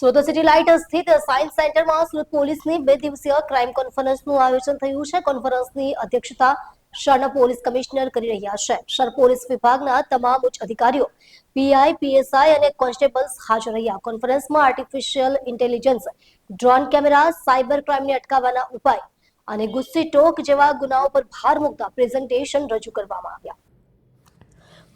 Surat city light સ્થિત science સેન્ટરમાં સુરત પોલીસની 2 દિવસીય ક્રાઇમ કોન્ફરન્સનું આયોજન થયું છે। કોન્ફરન્સની અધ્યક્ષતા શહેરના પોલીસ કમિશનર કરી રહ્યા છે। શહેર પોલીસ વિભાગના તમામ ઉચ્ચ અધિકારીઓ, પીઆઈ, પીએસઆઈ અને કોન્સ્ટેબલ્સ હાજર રહ્યા। કોન્ફરન્સમાં artificial intelligence, drone camera, cyber ક્રાઇમને અટકાવવાના ઉપાય અને ગુસ્સી ટોક જેવા ગુનાઓ પર ભાર મૂકતા પ્રેઝન્ટેશન રજૂ કરવામાં આવ્યા।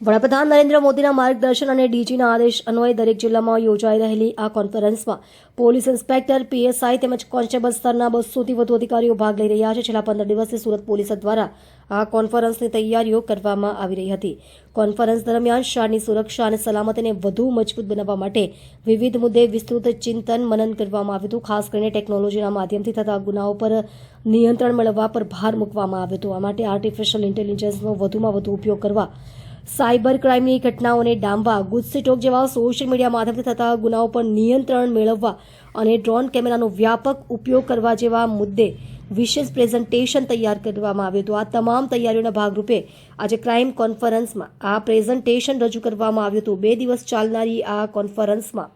વડાપ્રધાન નરેન્દ્ર મોદીના માર્ગદર્શન અને ડીજીના આદેશ અન્વયે દરેક જિલ્લામાં યોજાઈ રહેલી આ કોન્ફરન્સમાં પોલીસ ઇન્સ્પેક્ટર, પીએસઆઈ તેમજ કોન્સ્ટેબલ સ્તરના 200થી વધુ અધિકારીઓ ભાગ લઈ રહ્યા છે। છેલ્લા 15 દિવસથી સુરત પોલીસ દ્વારા આ કોન્ફરન્સની તૈયારીઓ કરવામાં આવી રહી હતી। કોન્ફરન્સ દરમિયાન શહેરની સુરક્ષા અને સલામતીને વધુ મજબૂત બનાવવા માટે વિવિધ મુદ્દે વિસ્તૃત ચિંતન મનન કરવામાં આવ્યું હતું। ખાસ કરીને ટેકનોલોજીના માધ્યમથી થતા ગુનાઓ પર નિયંત્રણ મેળવવા પર ભાર મૂકવામાં આવ્યો હતો। આ માટે આર્ટિફિશિયલ ઇન્ટેલિજન્સનો વધુમાં વધુ ઉપયોગ કરવા, સાયબર ક્રાઇમની ઘટનાઓને ડામવા, ગુસ્સી ટોક જેવા સોશિયલ મીડિયા માધ્યમથી થતા ગુનાઓ પર નિયંત્રણ મેળવવા અને ડ્રોન કેમેરાનો વ્યાપક ઉપયોગ કરવા જેવા મુદ્દે વિશેષ પ્રેઝન્ટેશન તૈયાર કરવામાં આવ્યું હતું। આ તમામ તૈયારીઓના ભાગરૂપે આજે ક્રાઇમ કોન્ફરન્સમાં આ પ્રેઝન્ટેશન રજૂ કરવામાં આવ્યું હતું। 2 દિવસ ચાલનારી આ કોન્ફરન્સમાં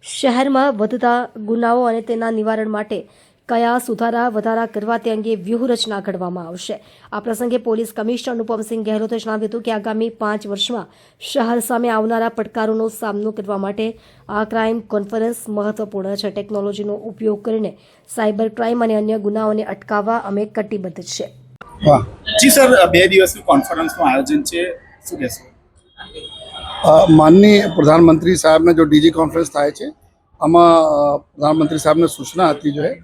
શહેરમાં વધતા ગુનાઓ અને તેના નિવારણ માટે કયા સુધારા વધારા કરવા તે અંગે વ્યૂહરચના ઘડવામાં આવશે। આ પ્રસંગે પોલીસ કમિશનર અનુપમસિંહ ગહેલોતે જણાવ્યું હતું કે આગામી 5 વર્ષમાં શહેર સામે આવનારા પડકારોનો સામનો કરવા માટે આ ક્રાઇમ કોન્ફરન્સ મહત્વપૂર્ણ છે। ટેકનોલોજીનો ઉપયોગ કરીને સાયબર ક્રાઇમ અને અન્ય ગુનાઓને અટકાવવા અમે કટિબદ્ધ છે। જી સર, 2 દિવસની કોન્ફરન્સનું આયોજન છે, શું કહેશો? માનनीय प्रधानमंत्री साहब ने जो डीजी कॉन्फ्रेंस थाय छे आमा प्रधानमंत्री साहब ने सूचना હતી जो है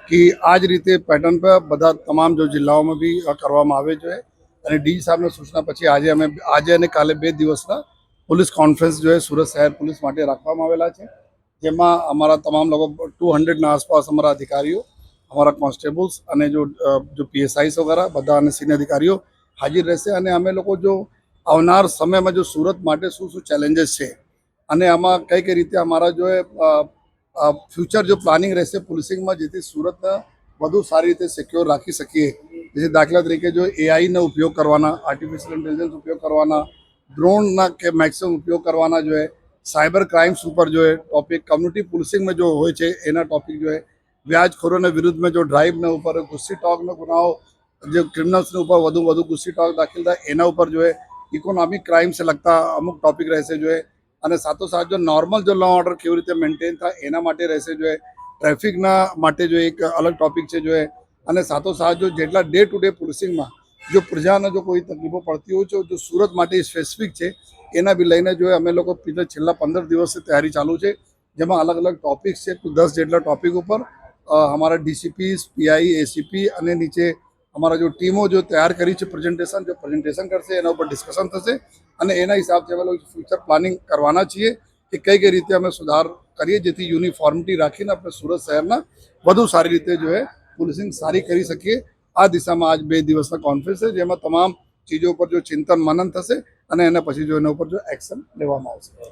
कि आज रीते पैटर्न पर બધા તમામ जो जिल्लाओं में भी કરવામાં આવે जो है અને ડીજી સાહેબ ने सूचना પછી આજે અને કાલે 2 દિવસના પોલીસ કોન્ફરન્સ जो है સુરત શહેર પોલીસ માટે રાખવામાં આવેલા છે, જેમાં અમારા તમામ લોકો 200 ના આસપાસ અમારા અધિકારીઓ, અમારા કોન્સ્ટેબલ્સ અને जो પીએસઆઈ વગેરે બધા અને સિનિયર અધિકારીઓ હાજર રહેશે અને અમે લોકો જો આવનાર સમયમાં જો સુરત માટે શું શું ચેલેન્જીસ છે અને આમાં કઈ કઈ રીતે અમારા જો ફ્યુચર જો પ્લાનિંગ રહેશે પોલીસિંગમાં, જેથી સુરતને વધુ સારી રીતે સિક્યોર રાખી શકીએ। જે દાખલા તરીકે જો એઆઈનો ઉપયોગ કરવાના, આર્ટિફિશિયલ ઇન્ટેલિજન્સ ઉપયોગ કરવાના, ડ્રોનના કે મેક્સિમમ ઉપયોગ કરવાના જો સાયબર ક્રાઇમ્સ ઉપર જો ટોપિક કમ્યુનિટી પોલીસિંગમાં જો હોય છે એના ટોપિક જો વ્યાજખોરોના વિરુદ્ધમાં જો ડ્રાઇવના ઉપર ગુસ્સી ટોકના ગુનાઓ जो क्रिमिनल्सने ऊपर વધુ ગુસ્સી ટોક દાખલ થાય એના ઉપર जो है इकोनॉमिक क्राइम से लगता अमुक टॉपिक રહેશે जो है અને સાથોસાથ જો નોર્મલ જો લો ઓર્ડર કેવી રીતે મેન્ટેન થાય એના માટે રહેશે જો ટ્રાફિકના માટે જો એક અલગ ટોપિક છે જો અને સાથોસાથ જો જેટલા ડે ટુ ડે પોલીસિંગમાં જો પ્રજાને જો કોઈ તકલીફો પડતી હોય છે જો સુરત માટે સ્પેસિફિક છે એના બી લઈને જો અમે લોકો છેલ્લા 15 દિવસથી તૈયારી ચાલુ છે, જેમાં અલગ અલગ ટોપિક્સ છે। 10 જેટલા ટોપિક ઉપર हमारा डीसीपीस, पीआई, एसीपी અને નીચે અમારા જો ટીમો જો તૈયાર કરી છે પ્રેઝન્ટેશન કરશે, એના ઉપર ડિસ્કશન થશે અને એના હિસાબથી અમે લોકો ફ્યુચર પ્લાનિંગ કરવાના છીએ કે કઈ રીતે અમે સુધાર કરીએ જેથી યુનિફોર્મિટી રાખીને આપણે સુરત શહેરના વધુ સારી રીતે જો પોલીસિંગ સારી કરી શકીએ। આ દિશામાં આજ 2 દિવસના કોન્ફરન્સ છે, જેમાં તમામ ચીજો પર જો ચિંતન મનન થશે અને એના પછી જો એના ઉપર જો એક્શન લેવામાં આવશે।